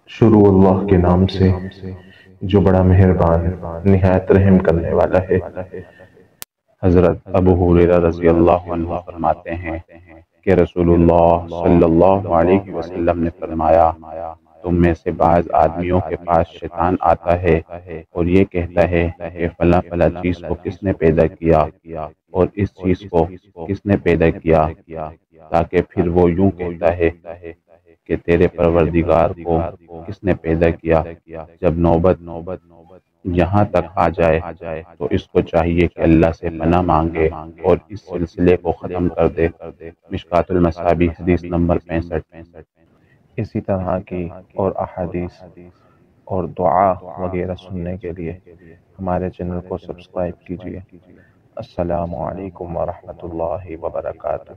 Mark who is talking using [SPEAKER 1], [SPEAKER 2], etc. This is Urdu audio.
[SPEAKER 1] شروع اللہ کے نام سے جو بڑا مہربان نہایت رحم کرنے والا ہے۔ حضرت ابو ہریرہ رضی اللہ عنہ فرماتے ہیں کہ رسول اللہ صلی اللہ علیہ وسلم نے فرمایا، تم میں سے بعض آدمیوں کے پاس شیطان آتا ہے اور یہ کہتا ہے کہ فلاں فلاں چیز کو کس نے پیدا کیا اور اس چیز کو کس نے پیدا کیا، تاکہ پھر وہ یوں کہتا ہے کہ تیرے پروردگار کو کس نے پیدا کیا۔ جب نوبت یہاں تک آ جائے تو اس کو چاہیے کہ اللہ سے پناہ مانگے اور اس سلسلے کو ختم کر دے۔ مشکوٰۃ المصابیح حدیث نمبر 65۔ اسی طرح کی اور احادیث اور دعا وغیرہ سننے کے لیے ہمارے چینل کو سبسکرائب کیجیے۔ السلام علیکم ورحمۃ اللہ وبرکاتہ۔